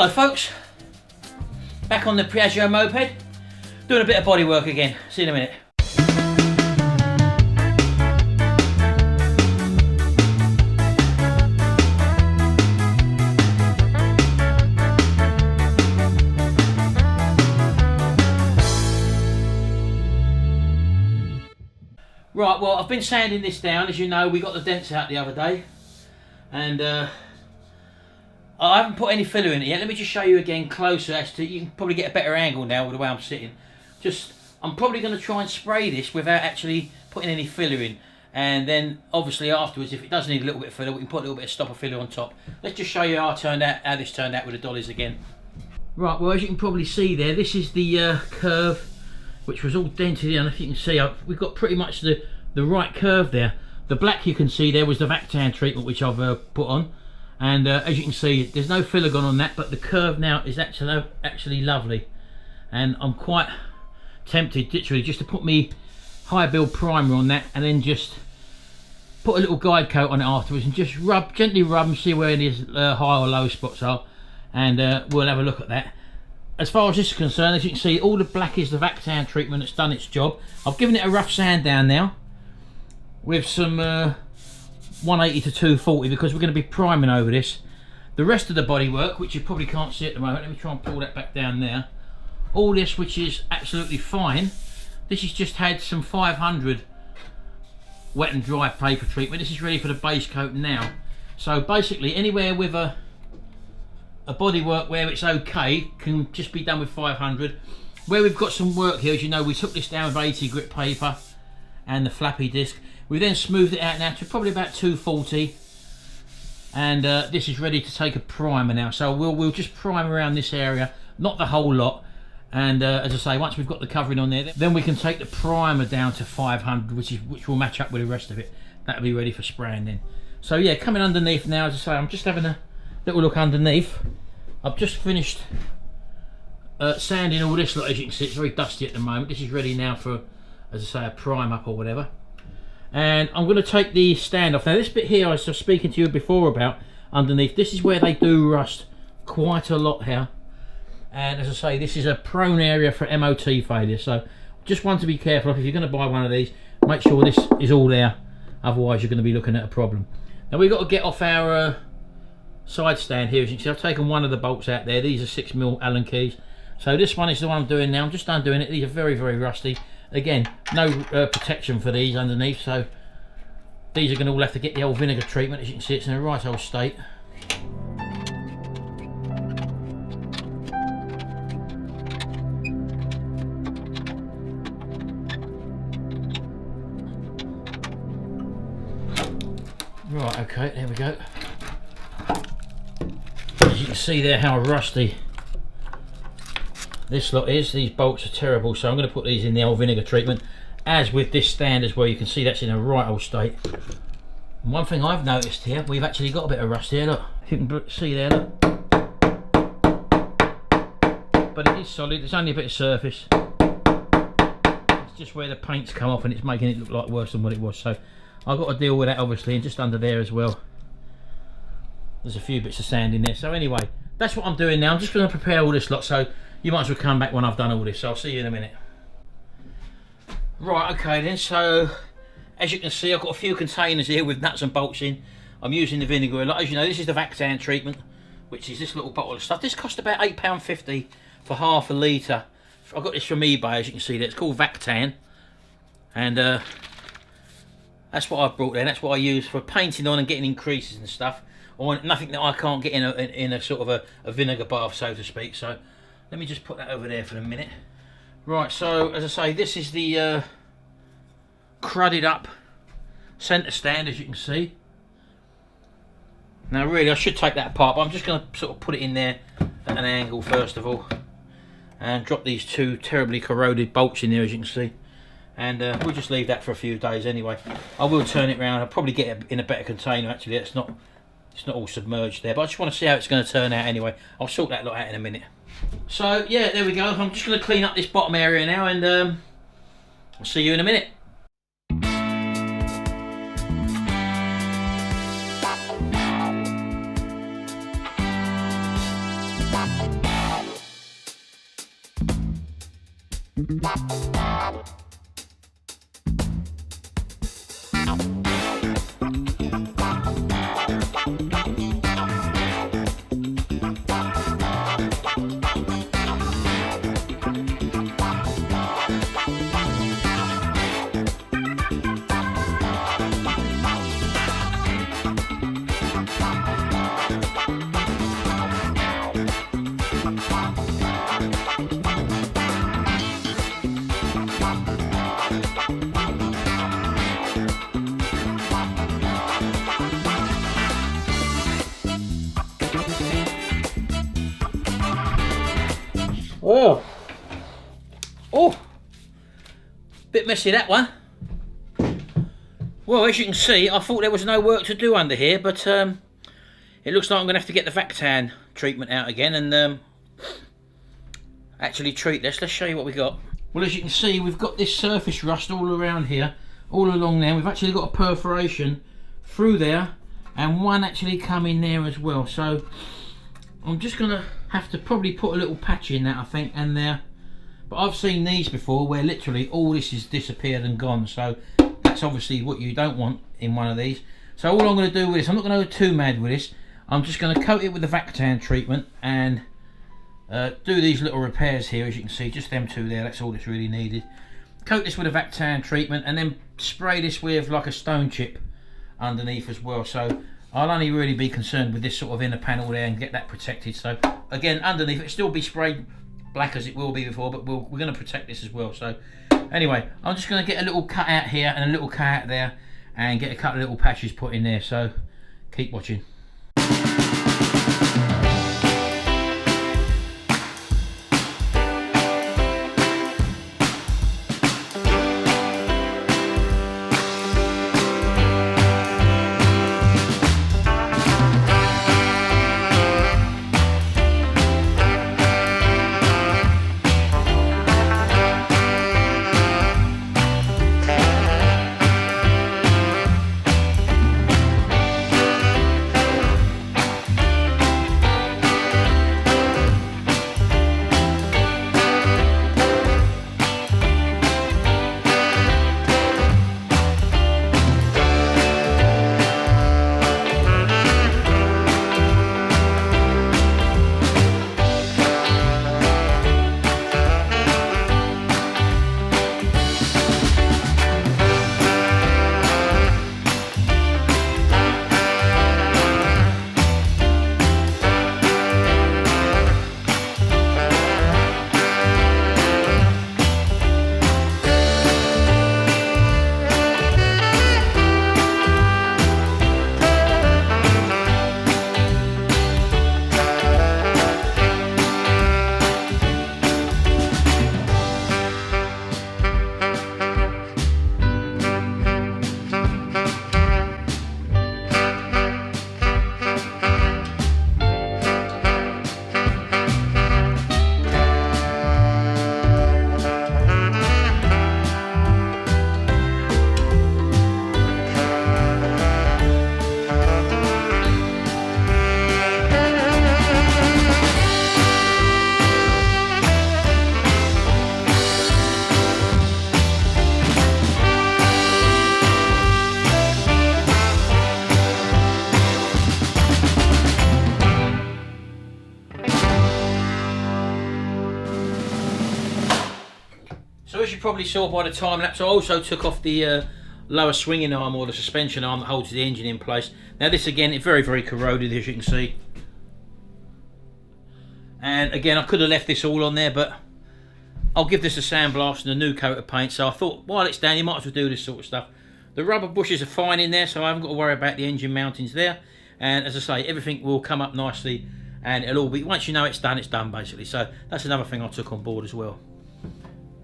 Hello folks, back on the Piaggio moped, doing a bit of bodywork again. See you in a minute. Right, well, I've been sanding this down. As you know, we got the dents out the other day, and I haven't put any filler in it yet. Let me just show you again closer, as to, you can probably get a better angle now with the way I'm sitting. I'm probably going to try and spray this without actually putting any filler in, and then obviously afterwards, if it does need a little bit of filler, we can put a little bit of stopper filler on top. Let's just show you how this turned out with the dollies again. Right, well, as you can probably see there, this is the curve, which was all dented in. If you can see, we've got pretty much the right curve there. The black you can see there was the Vactan treatment, which I've put on, and as you can see, there's no filler gone on that, but the curve now is actually lovely, and I'm quite tempted literally just to put me high build primer on that, and then just put a little guide coat on it afterwards, and just gently rub and see where these high or low spots are, and we'll have a look at that. As far as this is concerned, as you can see, all the black is the Vactan treatment that's done its job. I've given it a rough sand down now with some 180 to 240, because we're going to be priming over this. The rest of the bodywork, which you probably can't see at the moment, let me try and pull that back down there. All this, which is absolutely fine, this has just had some 500 wet and dry paper treatment. This is ready for the base coat now. So basically, anywhere with a bodywork where it's okay can just be done with 500. Where we've got some work here, as you know, we took this down with 80 grit paper and the flappy disc. We then smoothed it out now to probably about 240, and this is ready to take a primer now. So we'll just prime around this area, not the whole lot, and as I say, once we've got the covering on there, then we can take the primer down to 500, which will match up with the rest of it. That'll be ready for spraying then. So yeah, coming underneath now, as I say, I'm just having a little look underneath. I've just finished sanding all this lot. As you can see, it's very dusty at the moment. This is ready now for, as I say, a prime up or whatever. And I'm going to take the stand off. Now this bit here I was just speaking to you before about underneath, this is where they do rust quite a lot here. And as I say, this is a prone area for MOT failure. So just one to be careful of. If you're going to buy one of these, make sure this is all there. Otherwise you're going to be looking at a problem. Now we've got to get off our side stand here. As you can see, I've taken one of the bolts out there. These are 6mm Allen keys. So this one is the one I'm doing now. I'm just undoing it. These are very, very rusty. Again, no protection for these underneath, so these are going to all have to get the old vinegar treatment. As you can see, it's in a right old state. Right, okay, there we go. As you can see there how rusty this lot is. These bolts are terrible, so I'm going to put these in the old vinegar treatment, as with this stand as well. You can see that's in a right old state. And one thing I've noticed here, we've actually got a bit of rust here, look. If you can see there, look. But it is solid, it's only a bit of surface. It's just where the paint's come off and it's making it look like worse than what it was. So I've got to deal with that obviously, and just under there as well, there's a few bits of sand in there. So anyway, that's what I'm doing now. I'm just going to prepare all this lot, so you might as well come back when I've done all this. So I'll see you in a minute. Right, okay then, so as you can see, I've got a few containers here with nuts and bolts in. I'm using the vinegar a lot. As you know, this is the Vactan treatment, which is this little bottle of stuff. This cost about £8.50 for half a litre. I got this from eBay, as you can see there. It's called Vactan, and that's what I've brought there. That's what I use for painting on and getting increases and stuff, or nothing that I can't get in a sort of a vinegar bath, so to speak. So let me just put that over there for a minute. Right, so as I say, this is the crudded up centre stand, as you can see. Now really I should take that apart, but I'm just going to sort of put it in there at an angle first of all, and drop these two terribly corroded bolts in there, as you can see. And we'll just leave that for a few days anyway. I will turn it around. I'll probably get it in a better container actually. It's not all submerged there, but I just want to see how it's going to turn out anyway. I'll sort that lot out in a minute. So yeah, there we go. I'm just going to clean up this bottom area now, and I'll see you in a minute. Oh, oh, bit messy that one. Well, as you can see, I thought there was no work to do under here, but it looks like I'm going to have to get the Vactan treatment out again and actually treat this. Let's show you what we got. Well, as you can see, we've got this surface rust all around here, all along there. We've actually got a perforation through there and one actually come in there as well. So I'm just going to have to probably put a little patch in that, I think, and there. But I've seen these before where literally all this is disappeared and gone. So that's obviously what you don't want in one of these. So all I'm going to do with this, I'm not going to go too mad with this. I'm just going to coat it with the Vactan treatment and do these little repairs here, as you can see, just them two there. That's all that's really needed. Coat this with a Vactan treatment and then spray this with like a stone chip underneath as well. So I'll only really be concerned with this sort of inner panel there and get that protected. So again, underneath it'll still be sprayed black as it will be before, but we're going to protect this as well. So anyway, I'm just going to get a little cut out here and a little cut out there and get a couple of little patches put in there. So keep watching. So as you probably saw by the time lapse, I also took off the lower swinging arm or the suspension arm that holds the engine in place. Now this again is very, very corroded, as you can see. And again, I could have left this all on there, but I'll give this a sandblast and a new coat of paint. So I thought, while it's down, you might as well do this sort of stuff. The rubber bushes are fine in there, so I haven't got to worry about the engine mountings there. And as I say, everything will come up nicely, and it'll all be, once you know it's done basically. So that's another thing I took on board as well.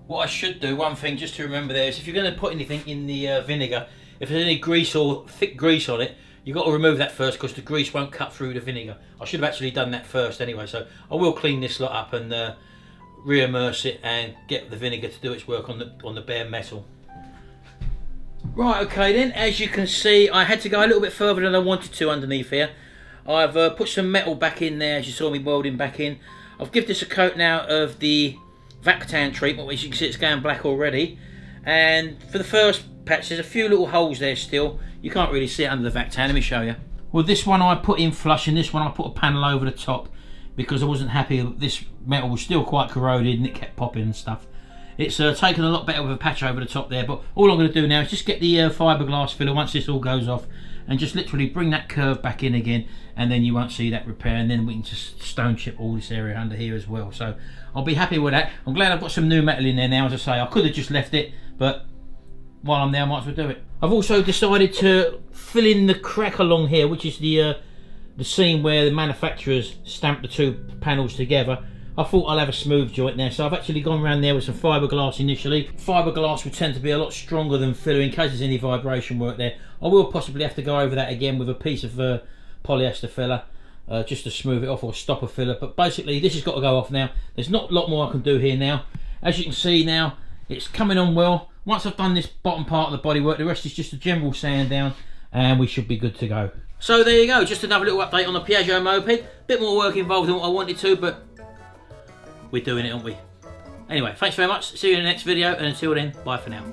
What I should do, one thing just to remember there, is if you're going to put anything in the vinegar, if there's any grease or thick grease on it, you've got to remove that first because the grease won't cut through the vinegar. I should have actually done that first anyway, so I will clean this lot up and re-immerse it and get the vinegar to do its work on the bare metal. Right, okay then, as you can see, I had to go a little bit further than I wanted to underneath here. I've put some metal back in there, as you saw me welding back in. I've given this a coat now of the Vactan treatment, which you can see it's going black already. And for the first patch, there's a few little holes there still. You can't really see it under the Vactan, let me show you. Well, this one I put in flush, and this one I put a panel over the top because I wasn't happy. This metal was still quite corroded and it kept popping and stuff. It's taken a lot better with a patch over the top there, but all I'm going to do now is just get the fiberglass filler once this all goes off, and just literally bring that curve back in again, and then you won't see that repair, and then we can just stone chip all this area under here as well. So I'll be happy with that. I'm glad I've got some new metal in there now. As I say, I could have just left it, but while I'm there I might as well do it. I've also decided to fill in the crack along here, which is the seam where the manufacturers stamped the two panels together. I thought I'll have a smooth joint there, so I've actually gone around there with some fiberglass initially. Fiberglass would tend to be a lot stronger than filler in case there's any vibration work there. I will possibly have to go over that again with a piece of polyester filler just to smooth it off, or stop a filler, but basically this has got to go off now. There's not a lot more I can do here now. As you can see now, it's coming on well. Once I've done this bottom part of the bodywork, the rest is just a general sand down, and we should be good to go. So there you go, just another little update on the Piaggio moped. Bit more work involved than what I wanted to, but we're doing it, aren't we? Anyway, thanks very much. See you in the next video, and until then, bye for now.